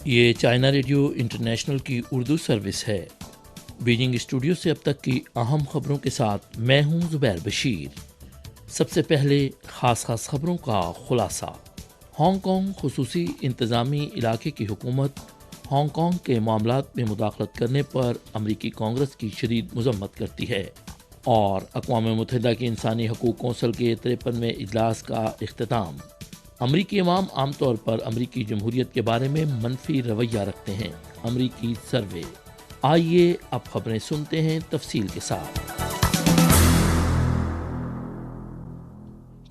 یہ China radio international کی Urdu service ہے۔ بیجنگ اسٹوڈیو سے اب تک کی اہم خبروں کے ساتھ میں ہوں زبیر بشیر۔ سب سے پہلے خاص خبروں کا خلاصہ۔ ہانگ کانگ خصوصی انتظامی علاقے کی حکومت ہانگ کانگ کے معاملات میں مداخلت کرنے پر امریکی کانگریس کی شدید مذمت کرتی ہے، اور اقوام متحدہ کے انسانی حقوق کونسل کے 53ویں اجلاس کا اختتام۔ امریکی عوام عام طور پر امریکی جمہوریت کے بارے میں منفی رویہ رکھتے ہیں، امریکی سروے۔ آئیے اب خبریں سنتے ہیں تفصیل کے ساتھ۔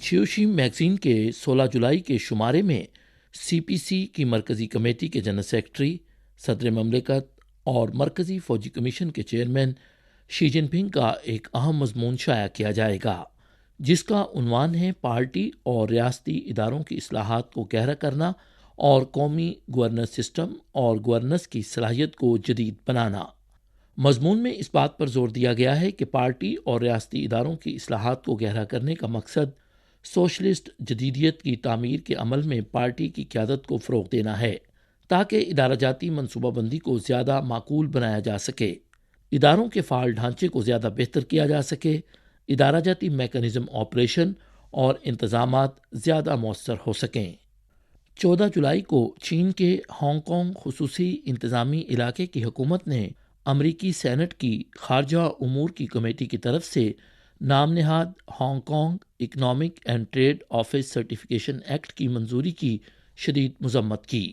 شیوشی میگزین کے 16 جولائی کے شمارے میں سی پی سی کی مرکزی کمیٹی کے جنرل سیکرٹری، صدر مملکت اور مرکزی فوجی کمیشن کے چیئرمین شی جن پنگ کا ایک اہم مضمون شائع کیا جائے گا، جس کا عنوان ہے پارٹی اور ریاستی اداروں کی اصلاحات کو گہرا کرنا اور قومی گورننس سسٹم اور گورننس کی صلاحیت کو جدید بنانا۔ مضمون میں اس بات پر زور دیا گیا ہے کہ پارٹی اور ریاستی اداروں کی اصلاحات کو گہرا کرنے کا مقصد سوشلسٹ جدیدیت کی تعمیر کے عمل میں پارٹی کی قیادت کو فروغ دینا ہے، تاکہ ادارہ جاتی منصوبہ بندی کو زیادہ معقول بنایا جا سکے، اداروں کے فعال ڈھانچے کو زیادہ بہتر کیا جا سکے، ادارہ جاتی میکانزم آپریشن اور انتظامات زیادہ مؤثر ہو سکیں۔ 14 جولائی کو چین کے ہانگ کانگ خصوصی انتظامی علاقے کی حکومت نے امریکی سینٹ کی خارجہ امور کی کمیٹی کی طرف سے نام نہاد Hong Kong economic and trade office certification act کی منظوری کی شدید مذمت کی،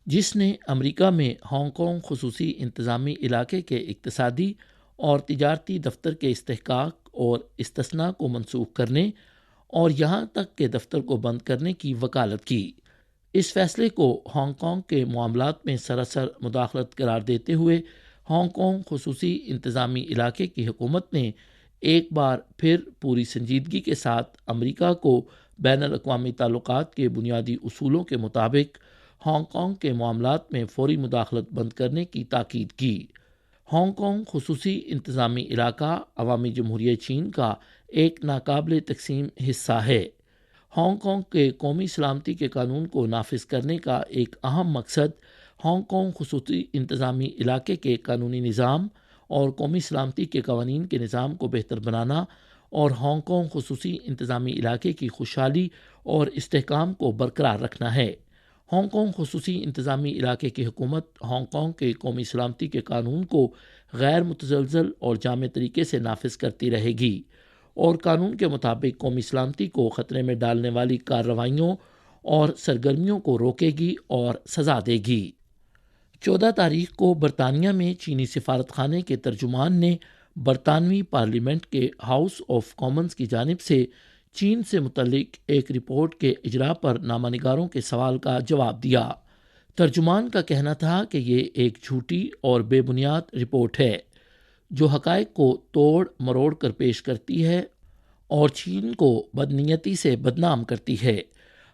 جس نے امریکہ میں ہانگ کانگ خصوصی انتظامی علاقے کے اقتصادی اور تجارتی دفتر کے استحقاق اور استثناء کو منسوخ کرنے اور یہاں تک کہ دفتر کو بند کرنے کی وکالت کی۔ اس فیصلے کو ہانگ کانگ کے معاملات میں سراسر مداخلت قرار دیتے ہوئے ہانگ کانگ خصوصی انتظامی علاقے کی حکومت نے ایک بار پھر پوری سنجیدگی کے ساتھ امریکہ کو بین الاقوامی تعلقات کے بنیادی اصولوں کے مطابق ہانگ کانگ کے معاملات میں فوری مداخلت بند کرنے کی تاکید کی۔ ہانگ کانگ خصوصی انتظامی علاقہ عوامی جمہوریہ چین کا ایک ناقابل تقسیم حصہ ہے۔ ہانگ کانگ کے قومی سلامتی کے قانون کو نافذ کرنے کا ایک اہم مقصد ہانگ کانگ خصوصی انتظامی علاقے کے قانونی نظام اور قومی سلامتی کے قوانین کے نظام کو بہتر بنانا اور ہانگ کانگ خصوصی انتظامی علاقے کی خوشحالی اور استحکام کو برقرار رکھنا ہے۔ ہانگ کانگ خصوصی انتظامی علاقے کی حکومت ہانگ کانگ کے قومی سلامتی کے قانون کو غیر متزلزل اور جامع طریقے سے نافذ کرتی رہے گی اور قانون کے مطابق قومی سلامتی کو خطرے میں ڈالنے والی کارروائیوں اور سرگرمیوں کو روکے گی اور سزا دے گی۔ 14 تاریخ کو برطانیہ میں چینی سفارت خانے کے ترجمان نے برطانوی پارلیمنٹ کے ہاؤس آف کامنز کی جانب سے چین سے متعلق ایک رپورٹ کے اجراء پر نامہ نگاروں کے سوال کا جواب دیا۔ ترجمان کا کہنا تھا کہ یہ ایک جھوٹی اور بے بنیاد رپورٹ ہے، جو حقائق کو توڑ مروڑ کر پیش کرتی ہے اور چین کو بدنیتی سے بدنام کرتی ہے۔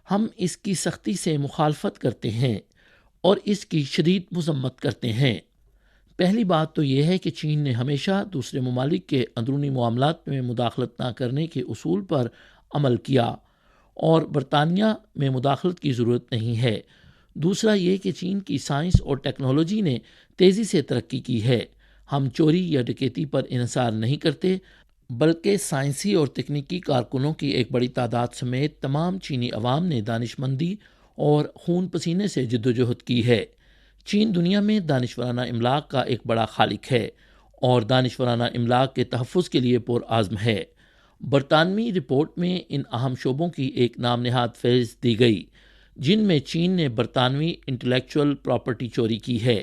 ہم اس کی سختی سے مخالفت کرتے ہیں اور اس کی شدید مذمت کرتے ہیں۔ پہلی بات تو یہ ہے کہ چین نے ہمیشہ دوسرے ممالک کے اندرونی معاملات میں مداخلت نہ کرنے کے اصول پر عمل کیا اور برطانیہ میں مداخلت کی ضرورت نہیں ہے۔ دوسرا یہ کہ چین کی سائنس اور ٹیکنالوجی نے تیزی سے ترقی کی ہے۔ ہم چوری یا ڈکیتی پر انحصار نہیں کرتے، بلکہ سائنسی اور تکنیکی کارکنوں کی ایک بڑی تعداد سمیت تمام چینی عوام نے دانش مندی اور خون پسینے سے جدوجہد کی ہے۔ چین دنیا میں دانشورانہ املاک کا ایک بڑا خالق ہے اور دانشورانہ املاک کے تحفظ کے لیے پرعزم ہے۔ برطانوی رپورٹ میں ان اہم شعبوں کی ایک نام نہاد فہرست دی گئی جن میں چین نے برطانوی انٹلیکچوئل پراپرٹی چوری کی ہے،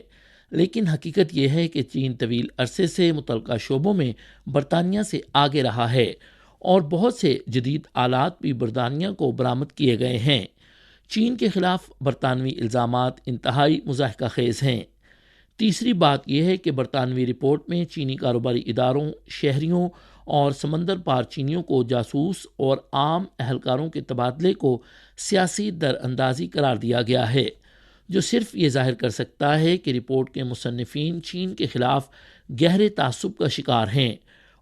لیکن حقیقت یہ ہے کہ چین طویل عرصے سے متعلقہ شعبوں میں برطانیہ سے آگے رہا ہے اور بہت سے جدید آلات بھی برطانیہ کو برآمد کیے گئے ہیں۔ چین کے خلاف برطانوی الزامات انتہائی مضحکہ خیز ہیں۔ تیسری بات یہ ہے کہ برطانوی رپورٹ میں چینی کاروباری اداروں، شہریوں اور سمندر پار چینیوں کو جاسوس اور عام اہلکاروں کے تبادلے کو سیاسی دراندازی قرار دیا گیا ہے، جو صرف یہ ظاہر کر سکتا ہے کہ رپورٹ کے مصنفین چین کے خلاف گہرے تعصب کا شکار ہیں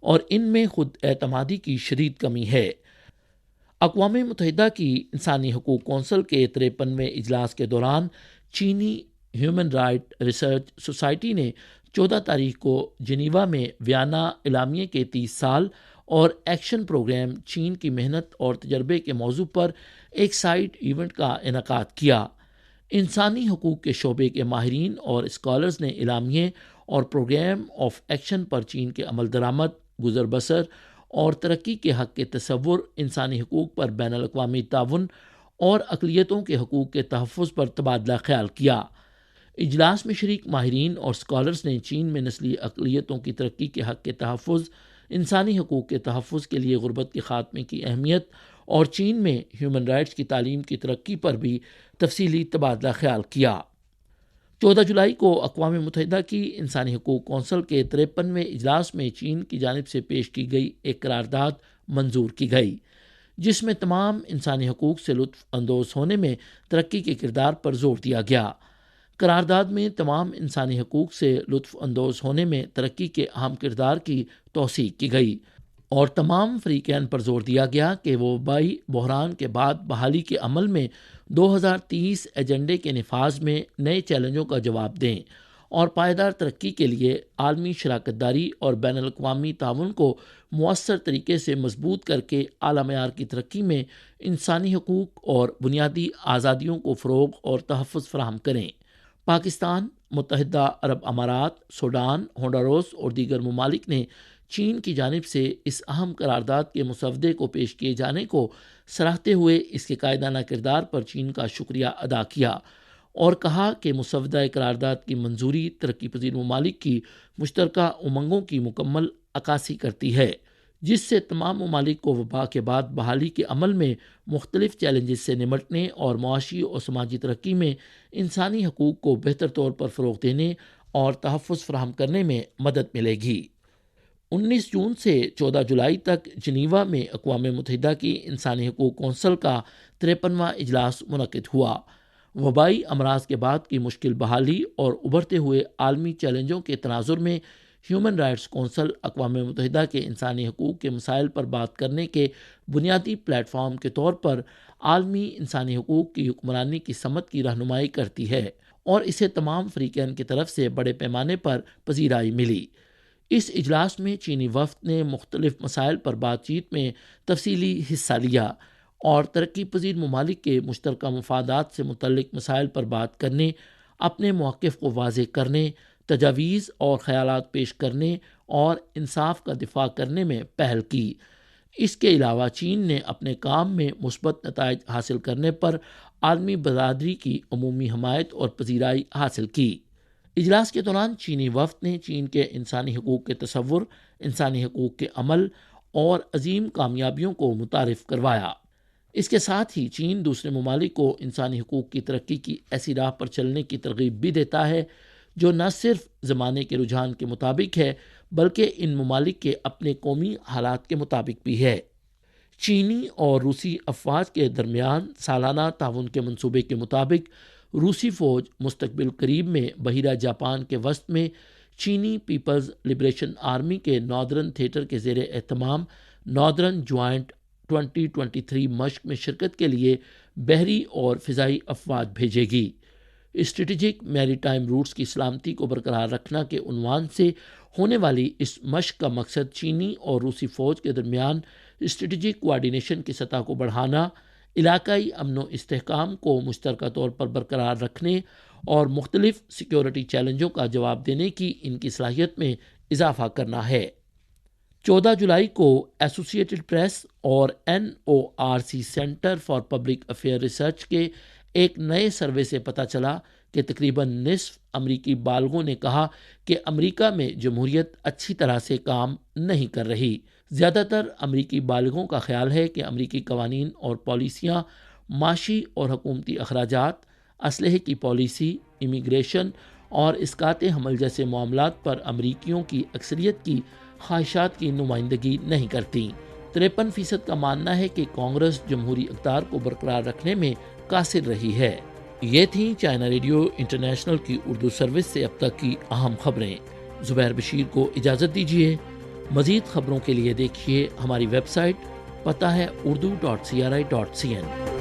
اور ان میں خود اعتمادی کی شدید کمی ہے۔ اقوام متحدہ کی انسانی حقوق کونسل کے 53ویں اجلاس کے دوران چینی ہیومن رائٹ ریسرچ سوسائٹی نے 14 تاریخ کو جنیوا میں ویانا اعلامیے کے 30 سال اور ایکشن پروگرام چین کی محنت اور تجربے کے موضوع پر ایک سائیڈ ایونٹ کا انعقاد کیا۔ انسانی حقوق کے شعبے کے ماہرین اور اسکالرز نے اعلامیے اور پروگرام آف ایکشن پر چین کے عمل درآمد، گزر بسر اور ترقی کے حق کے تصور، انسانی حقوق پر بین الاقوامی تعاون اور اقلیتوں کے حقوق کے تحفظ پر تبادلہ خیال کیا۔ اجلاس میں شریک ماہرین اور اسکالرز نے چین میں نسلی اقلیتوں کی ترقی کے حق کے تحفظ، انسانی حقوق کے تحفظ کے لیے غربت کے خاتمے کی اہمیت اور چین میں ہیومن رائٹس کی تعلیم کی ترقی پر بھی تفصیلی تبادلہ خیال کیا۔ 14 جولائی کو اقوام متحدہ کی انسانی حقوق کونسل کے 53ویں اجلاس میں چین کی جانب سے پیش کی گئی ایک قرارداد منظور کی گئی، جس میں تمام انسانی حقوق سے لطف اندوز ہونے میں ترقی کے کردار پر زور دیا گیا۔ قرارداد میں تمام انسانی حقوق سے لطف اندوز ہونے میں ترقی کے اہم کردار کی توثیق کی گئی اور تمام فریقین پر زور دیا گیا کہ وہ وبائی بحران کے بعد بحالی کے عمل میں 2030 ایجنڈے کے نفاذ میں نئے چیلنجوں کا جواب دیں اور پائیدار ترقی کے لیے عالمی شراکت داری اور بین الاقوامی تعاون کو مؤثر طریقے سے مضبوط کر کے اعلیٰ معیار کی ترقی میں انسانی حقوق اور بنیادی آزادیوں کو فروغ اور تحفظ فراہم کریں۔ پاکستان، متحدہ عرب امارات، سوڈان، ہونڈوراس اور دیگر ممالک نے چین کی جانب سے اس اہم قرارداد کے مسودے کو پیش کیے جانے کو سراہتے ہوئے اس کے قائدانہ کردار پر چین کا شکریہ ادا کیا اور کہا کہ مسودہ قرارداد کی منظوری ترقی پذیر ممالک کی مشترکہ امنگوں کی مکمل عکاسی کرتی ہے، جس سے تمام ممالک کو وبا کے بعد بحالی کے عمل میں مختلف چیلنجز سے نمٹنے اور معاشی اور سماجی ترقی میں انسانی حقوق کو بہتر طور پر فروغ دینے اور تحفظ فراہم کرنے میں مدد ملے گی۔ 19 جون سے 14 جولائی تک جنیوا میں اقوام متحدہ کی انسانی حقوق کونسل کا 53واں اجلاس منعقد ہوا۔ وبائی امراض کے بعد کی مشکل بحالی اور ابھرتے ہوئے عالمی چیلنجوں کے تناظر میں ہیومن رائٹس کونسل اقوام متحدہ کے انسانی حقوق کے مسائل پر بات کرنے کے بنیادی پلیٹ فارم کے طور پر عالمی انسانی حقوق کی حکمرانی کی سمت کی رہنمائی کرتی ہے اور اسے تمام فریقین کی طرف سے بڑے پیمانے پر پذیرائی ملی۔ اس اجلاس میں چینی وفد نے مختلف مسائل پر بات چیت میں تفصیلی حصہ لیا اور ترقی پذیر ممالک کے مشترکہ مفادات سے متعلق مسائل پر بات کرنے، اپنے موقف کو واضح کرنے، تجاویز اور خیالات پیش کرنے اور انصاف کا دفاع کرنے میں پہل کی۔ اس کے علاوہ چین نے اپنے کام میں مثبت نتائج حاصل کرنے پر عالمی برادری کی عمومی حمایت اور پذیرائی حاصل کی۔ اجلاس کے دوران چینی وفد نے چین کے انسانی حقوق کے تصور، انسانی حقوق کے عمل اور عظیم کامیابیوں کو متعارف کروایا۔ اس کے ساتھ ہی چین دوسرے ممالک کو انسانی حقوق کی ترقی کی ایسی راہ پر چلنے کی ترغیب بھی دیتا ہے جو نہ صرف زمانے کے رجحان کے مطابق ہے بلکہ ان ممالک کے اپنے قومی حالات کے مطابق بھی ہے۔ چینی اور روسی افواج کے درمیان سالانہ تعاون کے منصوبے کے مطابق روسی فوج مستقبل قریب میں بحیرہ جاپان کے وسط میں چینی پیپلز لبریشن آرمی کے ناردرن تھیٹر کے زیر اہتمام ناردرن جوائنٹ 2023 مشق میں شرکت کے لیے بحری اور فضائی افواج بھیجے گی۔ اسٹریٹجک میری ٹائم روٹس کی سلامتی کو برقرار رکھنا کے عنوان سے ہونے والی اس مشق کا مقصد چینی اور روسی فوج کے درمیان اسٹریٹجک کوآرڈینیشن کی سطح کو بڑھانا، علاقائی امن و استحکام کو مشترکہ طور پر برقرار رکھنے اور مختلف سیکیورٹی چیلنجوں کا جواب دینے کی ان کی صلاحیت میں اضافہ کرنا ہے۔ 14 جولائی کو ایسوسی ایٹڈ پریس اور NORC centre for public affair research کے ایک نئے سروے سے پتہ چلا کہ تقریباً نصف امریکی بالغوں نے کہا کہ امریکہ میں جمہوریت اچھی طرح سے کام نہیں کر رہی۔ زیادہ تر امریکی بالغوں کا خیال ہے کہ امریکی قوانین اور پالیسیاں معاشی اور حکومتی اخراجات، اسلحے کی پالیسی، امیگریشن اور اسقاط حمل جیسے معاملات پر امریکیوں کی اکثریت کی خواہشات کی نمائندگی نہیں کرتی۔ 53% کا ماننا ہے کہ کانگریس جمہوری اقدار کو برقرار رکھنے میں قاصر رہی ہے۔ یہ تھیں چائنا ریڈیو انٹرنیشنل کی اردو سروس سے اب تک کی اہم خبریں۔ زبیر بشیر کو اجازت دیجیے۔ مزید خبروں کے لیے دیکھیے ہماری ویب سائٹ، پتہ ہے urdu.cri.cn۔